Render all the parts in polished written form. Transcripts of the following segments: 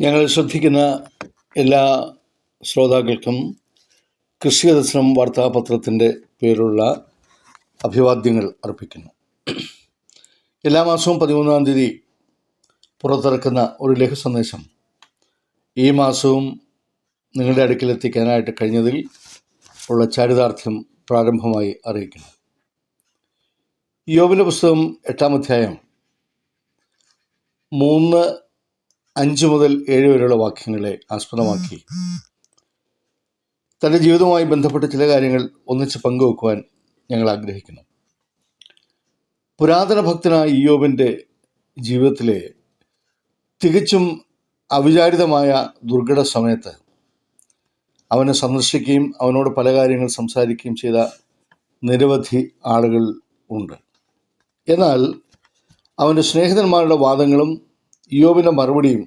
ഞങ്ങൾ ശ്രദ്ധിക്കുന്ന എല്ലാ ശ്രോതാക്കൾക്കും കൃഷി ദർശനം വാർത്താപത്രത്തിൻ്റെ പേരുള്ള അഭിവാദ്യങ്ങൾ അർപ്പിക്കുന്നു. എല്ലാ മാസവും 13-ാം തീയതി പുറത്തിറക്കുന്ന ഒരു ലഘു സന്ദേശം ഈ മാസവും നിങ്ങളുടെ അടുക്കിലെത്തിക്കാനായിട്ട് കഴിഞ്ഞതിൽ ഉള്ള ചാരിതാർത്ഥ്യം പ്രാരംഭമായി അറിയിക്കുന്നു. യോബിൻ്റെ പുസ്തകം 8-ാം അധ്യായം 3-5 മുതൽ 7 വരെയുള്ള വാക്യങ്ങളെ ആസ്പദമാക്കി തൻ്റെ ജീവിതവുമായി ബന്ധപ്പെട്ട ചില കാര്യങ്ങൾ ഒന്നിച്ച് പങ്കുവെക്കുവാൻ ഞങ്ങൾ ആഗ്രഹിക്കുന്നു. പുരാതന ഭക്തനായ ഇയ്യോബിൻ്റെ ജീവിതത്തിലെ തികച്ചും അവിചാരിതമായ ദുർഘട സമയത്ത് അവനെ സന്ദർശിക്കുകയും അവനോട് പല കാര്യങ്ങൾ സംസാരിക്കുകയും ചെയ്ത നിരവധി ആളുകൾ ഉണ്ട്. എന്നാൽ അവൻ്റെ സ്നേഹിതന്മാരുടെ വാദങ്ങളും ഇയ്യോബിൻ്റെ മറുപടിയും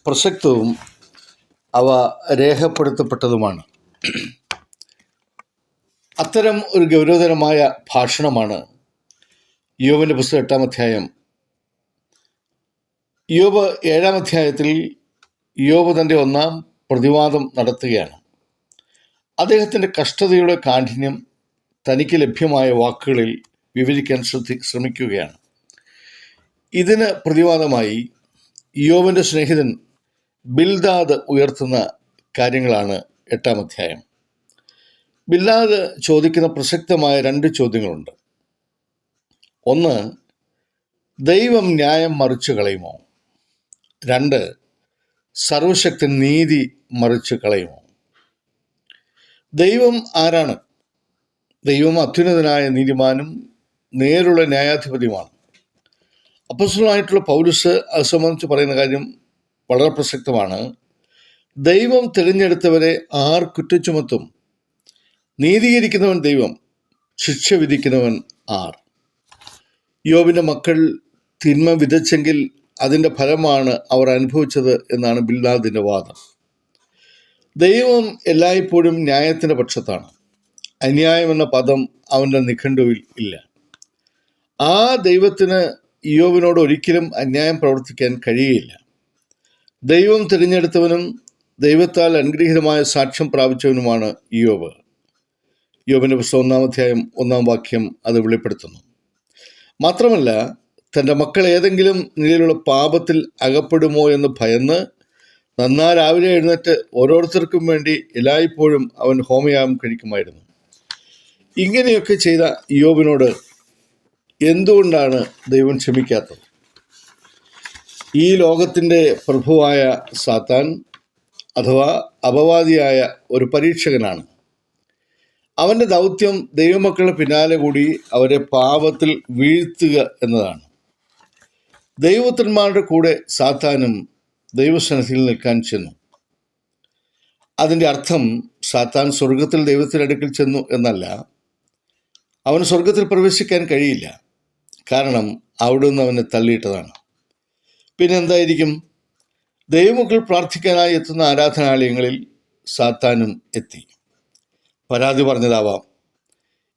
പ്രസക്തവും അവ രേഖപ്പെടുത്തപ്പെട്ടതുമാണ്. അത്തരം ഒരു ഗൗരവതരമായ ഭാഷണമാണ് ഇയ്യോബിൻ്റെ പുസ്തകം 8-ാം അധ്യായം. ഇയ്യോബ് 7-ാം അധ്യായത്തിൽ ഇയ്യോബ് തൻ്റെ 1-ാം പ്രതിവാദം നടത്തുകയാണ്. അദ്ദേഹത്തിൻ്റെ കഷ്ടതയുടെ കാഠിന്യം തനിക്ക് ലഭ്യമായ വാക്കുകളിൽ വിവരിക്കാൻ ശ്രമിക്കുകയാണ്. ഇതിന് പ്രതിവാദമായി ഇയ്യോബിൻ്റെ സ്നേഹിതൻ ബിൽദാദ് ഉയർത്തുന്ന കാര്യങ്ങളാണ് 8-ാം അധ്യായം. ബിൽദാദ് ചോദിക്കുന്ന പ്രസക്തമായ 2 ചോദ്യങ്ങളുണ്ട്. ഒന്ന്, ദൈവം ന്യായം മറിച്ചു കളയുമോ? 2, സർവശക്തൻ നീതി മറിച്ചു കളയുമോ? ദൈവം ആരാണ്? ദൈവം അത്യുന്നതനായ നീതിമാനും നേരുള്ള ന്യായാധിപതിയുമാണ്. അപ്പോസ്തലനായിട്ടുള്ള പൗലോസ് അത് സംബന്ധിച്ച് പറയുന്ന കാര്യം വളരെ പ്രസക്തമാണ്. ദൈവം തിരഞ്ഞെടുത്തവരെ ആർ കുറ്റച്ചുമത്തും? നീതീകരിക്കുന്നവൻ ദൈവം, ശിക്ഷ വിധിക്കുന്നവൻ ആർ? യോബിൻ്റെ മക്കൾ തിന്മ വിതച്ചെങ്കിൽ അതിൻ്റെ ഫലമാണ് അവർ അനുഭവിച്ചത് എന്നാണ് ബിൽദാദിൻ്റെ വാദം. ദൈവം എല്ലായ്പ്പോഴും ന്യായത്തിൻ്റെ പക്ഷത്താണ്. അന്യായം എന്ന പദം അവൻ്റെ നിഘണ്ടുവിൽ ഇല്ല. ആ ദൈവത്തിന് ഇയ്യോബിനോട് ഒരിക്കലും അന്യായം പ്രവർത്തിക്കാൻ കഴിയുകയില്ല. ദൈവം തിരഞ്ഞെടുത്തവനും ദൈവത്താൽ അനുഗ്രഹീതമായ സാക്ഷ്യം പ്രാപിച്ചവനുമാണ് ഇയ്യോബ്. ഇയ്യോബിൻ്റെ പുസ്തകം 1-ാം അധ്യായം 1-ാം വാക്യം അത് വെളിപ്പെടുത്തുന്നു. മാത്രമല്ല, തൻ്റെ മക്കൾ ഏതെങ്കിലും നിലയിലുള്ള പാപത്തിൽ അകപ്പെടുമോ എന്ന് ഭയന്ന് നന്നാ രാവിലെ എഴുന്നേറ്റ് ഓരോരുത്തർക്കും വേണ്ടി എല്ലായ്പ്പോഴും അവൻ ഹോമയാഗം കഴിക്കുമായിരുന്നു. ഇങ്ങനെയൊക്കെ ചെയ്ത ഇയ്യോബിനോട് എന്തുകൊണ്ടാണ് ദൈവം ക്ഷമിക്കാത്തത്? ഈ ലോകത്തിൻ്റെ പ്രഭുവായ സാത്താൻ അഥവാ അപവാദിയായ ഒരു പരീക്ഷകനാണ്. അവൻ്റെ ദൗത്യം ദൈവമക്കളുടെ പിന്നാലെ കൂടി അവരെ പാപത്തിൽ വീഴ്ത്തുക എന്നതാണ്. ദൈവപുത്രന്മാരുടെ കൂടെ സാത്താനും ദൈവസന്നിധിയിൽ നിൽക്കാൻ ചെന്നു. അതിൻ്റെ അർത്ഥം സാത്താൻ സ്വർഗത്തിൽ ദൈവത്തിൻ്റെ അടുക്കൽ ചെന്നു എന്നല്ല. അവന് സ്വർഗത്തിൽ പ്രവേശിക്കാൻ കഴിയില്ല. കാരണം അവിടുന്ന് അവനെ തള്ളിയിട്ടതാണ്. പിന്നെ എന്തായിരിക്കും? ദൈവമക്കൾ പ്രാർത്ഥിക്കാനായി എത്തുന്ന ആരാധനാലയങ്ങളിൽ സാത്താനും എത്തി. പരാതി പറഞ്ഞതാവാം.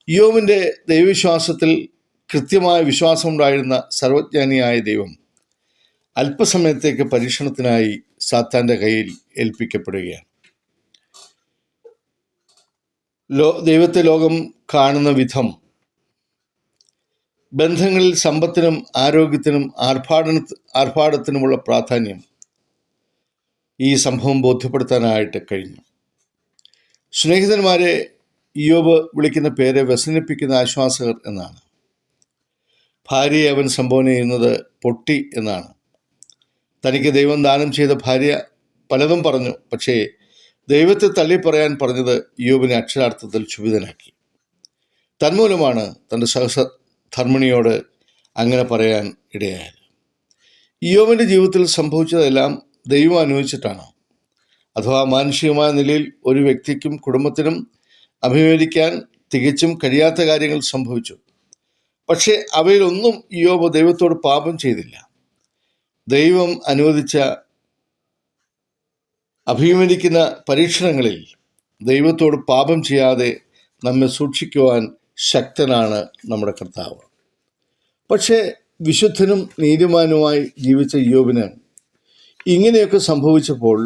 ഇയ്യോബിൻ്റെ ദൈവവിശ്വാസത്തിൽ കൃത്യമായ വിശ്വാസമുണ്ടായിരുന്ന സർവജ്ഞാനിയായ ദൈവം അല്പസമയത്തേക്ക് പരീക്ഷണത്തിനായി സാത്താൻ്റെ കയ്യിൽ ഏൽപ്പിക്കപ്പെടുകയാണ്. ദൈവത്തെ ലോകം കാണുന്ന വിധം ബന്ധങ്ങളിൽ സമ്പത്തിനും ആരോഗ്യത്തിനും ആർഭാടത്തിനുമുള്ള പ്രാധാന്യം ഈ സംഭവം ബോധ്യപ്പെടുത്താനായിട്ട് കഴിഞ്ഞു. സ്നേഹിതന്മാരെ ഇയ്യോബ് വിളിക്കുന്ന പേര് വ്യസനിപ്പിക്കുന്ന ആശ്വാസകർ എന്നാണ്. ഭാര്യയെ അവൻ സംബോധന ചെയ്യുന്നത് പൊട്ടി എന്നാണ്. തനിക്ക് ദൈവം ദാനം ചെയ്ത ഭാര്യ പലതും പറഞ്ഞു. പക്ഷേ ദൈവത്തെ തള്ളിപ്പറയാൻ പറഞ്ഞത് ഇയ്യോബിനെ അക്ഷരാർത്ഥത്തിൽ ക്ഷുഭിതനാക്കി. തന്മൂലമാണ് തൻ്റെ സഹധർമ്മിണിയോട് അങ്ങനെ പറയാൻ ഇടയായത്. ഇയ്യോബിൻ്റെ ജീവിതത്തിൽ സംഭവിച്ചതെല്ലാം ദൈവം അനുവദിച്ചിട്ടാണ്. അഥവാ മാനുഷികമായ നിലയിൽ ഒരു വ്യക്തിക്കും കുടുംബത്തിനും അഭിമുഖീകരിക്കാൻ തികച്ചും കഴിയാത്ത കാര്യങ്ങൾ സംഭവിച്ചു. പക്ഷേ അവയിലൊന്നും ഇയ്യോബ് ദൈവത്തോട് പാപം ചെയ്തില്ല. ദൈവം അനുവദിച്ച അഭിമുഖീകരിക്കുന്ന പരീക്ഷണങ്ങളിൽ ദൈവത്തോട് പാപം ചെയ്യാതെ നമ്മെ സൂക്ഷിക്കുവാൻ ശക്തനാണ് നമ്മുടെ കർത്താവ്. പക്ഷേ വിശുദ്ധനും നീതിമാനുമായി ജീവിച്ച ഇയ്യോബിന് ഇങ്ങനെയൊക്കെ സംഭവിച്ചപ്പോൾ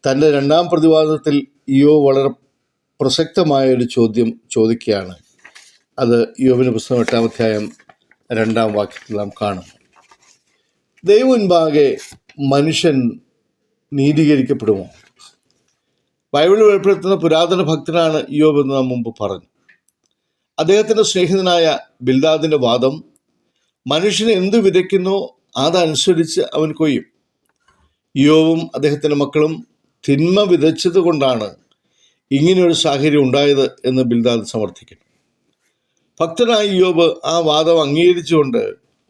തൻ്റെ രണ്ടാം പ്രതിവാദത്തിൽ ഇയ്യോബ് വളരെ പ്രസക്തമായ ഒരു ചോദ്യം ചോദിക്കുകയാണ്. അത് ഇയ്യോബിൻ്റെ പുസ്തകം 8-ാം അധ്യായം 2-ാം വാക്യത്തിൽ നാം കാണും. ദൈവം മുൻപാകെ മനുഷ്യൻ നീതീകരിക്കപ്പെടുമോ? ബൈബിളിൽ വെളിപ്പെടുത്തുന്ന പുരാതന ഭക്തനാണ് ഇയ്യോബ് എന്ന് നാം മുമ്പ് പറഞ്ഞു. അദ്ദേഹത്തിൻ്റെ സ്നേഹിതനായ ബിൽദാദിൻ്റെ വാദം, മനുഷ്യന് എന്ത് വിതയ്ക്കുന്നോ അതനുസരിച്ച് അവൻ കൊയ്യും. ഇയ്യോബും അദ്ദേഹത്തിൻ്റെ മക്കളും തിന്മ വിതച്ചത് കൊണ്ടാണ് ഇങ്ങനെയൊരു സാഹചര്യം ഉണ്ടായത് എന്ന് ബിൽദാദ് സമർത്ഥിക്കുന്നു. ഭക്തനായ ഇയ്യോബ് ആ വാദം അംഗീകരിച്ചുകൊണ്ട്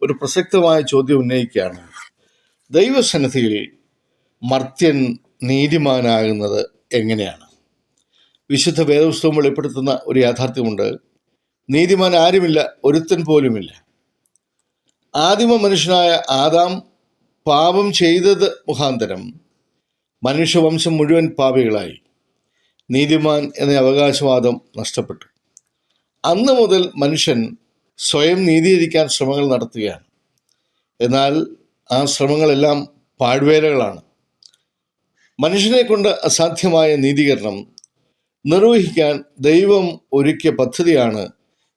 ഒരു പ്രസക്തമായ ചോദ്യം ഉന്നയിക്കുകയാണ്. ദൈവസന്നിധിയിൽ മർത്യൻ നീതിമാനാകുന്നത് എങ്ങനെയാണ്? വിശുദ്ധ വേദപുസ്തകം വെളിപ്പെടുത്തുന്ന ഒരു യാഥാർത്ഥ്യമുണ്ട്. നീതിമാൻ ആരുമില്ല, ഒരുത്തൻ പോലുമില്ല. ആദിമ മനുഷ്യനായ ആദാം പാപം ചെയ്തത് മുഖാന്തരം മനുഷ്യവംശം മുഴുവൻ പാപികളായി. നീതിമാൻ എന്ന അവകാശവാദം നഷ്ടപ്പെട്ടു. അന്ന് മുതൽ മനുഷ്യൻ സ്വയം നീതീകരിക്കാൻ ശ്രമങ്ങൾ നടത്തുകയാണ്. എന്നാൽ ആ ശ്രമങ്ങളെല്ലാം പാഴ്വേലകളാണ്. മനുഷ്യനെ കൊണ്ട് അസാധ്യമായ നീതീകരണം നിർവഹിക്കാൻ ദൈവം ഒരുക്കിയ പദ്ധതിയാണ്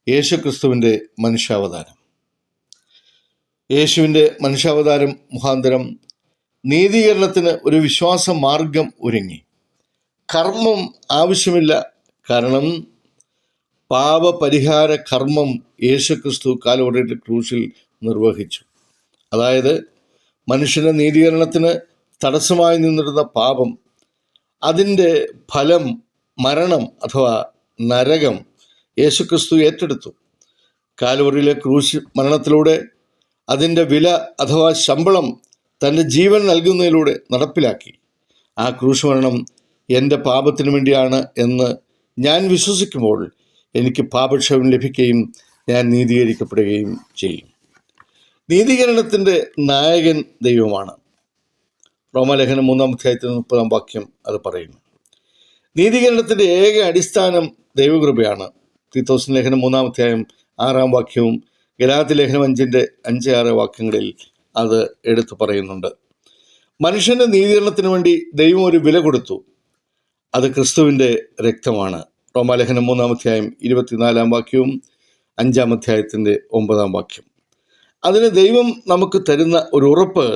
യേശുക്രിസ്തുവിൻ്റെ മനുഷ്യാവതാരം. യേശുവിൻ്റെ മനുഷ്യാവതാരം മുഖാന്തരം നീതീകരണത്തിന് ഒരു വിശ്വാസ മാർഗം ഒരുങ്ങി. കർമ്മം ആവശ്യമില്ല, കാരണം പാപപരിഹാര കർമ്മം യേശുക്രിസ്തു കാൽവരിയുടെ ക്രൂശിൽ നിർവഹിച്ചു. അതായത് മനുഷ്യൻ്റെ നീതീകരണത്തിന് തടസ്സമായി നിന്നിരുന്ന പാപം, അതിൻ്റെ ഫലം മരണം അഥവാ നരകം യേശുക്രിസ്തു ഏറ്റെടുത്തു. കാൽവരിയിലെ ക്രൂശ് മരണത്തിലൂടെ അതിൻ്റെ വില അഥവാ ശമ്പളം തൻ്റെ ജീവൻ നൽകുന്നതിലൂടെ നടപ്പിലാക്കി. ആ ക്രൂശ് മരണം എൻ്റെ പാപത്തിന് വേണ്ടിയാണ് എന്ന് ഞാൻ വിശ്വസിക്കുമ്പോൾ എനിക്ക് പാപക്ഷമം ലഭിക്കുകയും ഞാൻ നീതീകരിക്കപ്പെടുകയും ചെയ്യും. നീതീകരണത്തിൻ്റെ നായകൻ ദൈവമാണ്. റോമാലേഖനം 3-ാം അധ്യായത്തിൽ 30-ാം വാക്യം അത് പറയുന്നു. നീതീകരണത്തിൻ്റെ ഏക അടിസ്ഥാനം ദൈവകൃപയാണ്. തീത്തോസിന് ലേഖനം 3-ാം അധ്യായം 6-ാം വാക്യവും ഗലാത്യ ലേഖനം 5-ന്റെ 5-6 വാക്യങ്ങളിൽ അത് എടുത്തു പറയുന്നുണ്ട്. മനുഷ്യൻ്റെ നീതീകരണത്തിന് വേണ്ടി ദൈവം ഒരു വില കൊടുത്തു. അത് ക്രിസ്തുവിൻ്റെ രക്തമാണ്. റോമാലേഖനം 3-ാം അധ്യായം 24-ാം വാക്യവും 5-ാം അധ്യായത്തിൻ്റെ 9-ാം വാക്യം. അതിന് ദൈവം നമുക്ക് തരുന്ന ഒരു ഉറപ്പ്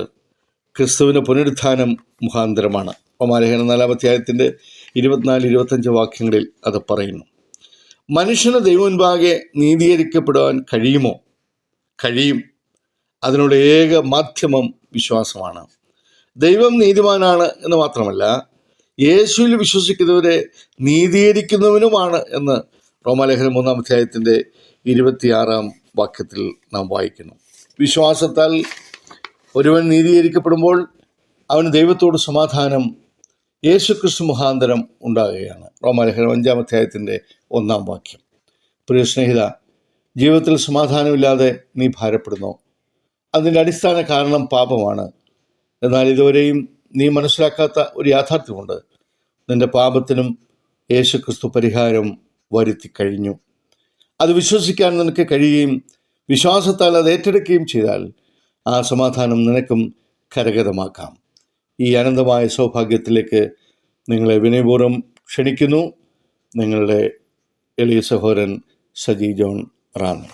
ക്രിസ്തുവിൻ്റെ പുനരുത്ഥാനം മുഖാന്തരമാണ്. റോമാലേഖനം 4-ാം അധ്യായത്തിൻ്റെ 24-25 വാക്യങ്ങളിൽ അത് പറയുന്നു. മനുഷ്യന് ദൈവം മുൻപാകെ നീതീകരിക്കപ്പെടാൻ കഴിയുമോ? കഴിയും. അതിനുള്ള ഏക മാധ്യമം വിശ്വാസമാണ്. ദൈവം നീതിമാനാണ് എന്ന് മാത്രമല്ല, യേശുവിൽ വിശ്വസിക്കുന്നവരെ നീതീകരിക്കുന്നവനുമാണ് എന്ന് റോമാലേഖനം 3-ാം അധ്യായത്തിൻ്റെ 26-ാം വാക്യത്തിൽ നാം വായിക്കുന്നു. വിശ്വാസത്താൽ ഒരുവൻ നീതീകരിക്കപ്പെടുമ്പോൾ അവന് ദൈവത്തോട് സമാധാനം യേശുക്രിസ്തു മുഖാന്തരം ഉണ്ടാകുകയാണ്. റോമാലേഖനം 5-ാം അധ്യായത്തിൻ്റെ 1-ാം വാക്യം. പ്രിയ സ്നേഹിത, ജീവിതത്തിൽ സമാധാനമില്ലാതെ നീ ഭാരപ്പെടുന്നു. അതിൻ്റെ അടിസ്ഥാന കാരണം പാപമാണ്. എന്നാൽ ഇതുവരെയും നീ മനസ്സിലാക്കാത്ത ഒരു യാഥാർത്ഥ്യമുണ്ട്. നിൻ്റെ പാപത്തിനും യേശുക്രിസ്തു പരിഹാരം വരുത്തി കഴിഞ്ഞു. അത് വിശ്വസിക്കാൻ നിനക്ക് കഴിയുകയും വിശ്വാസത്താൽ അത് ഏറ്റെടുക്കുകയും ചെയ്താൽ ആ സമാധാനം നിനക്കും കരഗതമാക്കാം. ഈ അനന്തമായ സൗഭാഗ്യത്തിലേക്ക് നിങ്ങളെ വിനയപൂർവ്വം ക്ഷണിക്കുന്നു. നിങ്ങളുടെ എളിയ സഹോദരൻ സജി ജോൺ റാന്നി.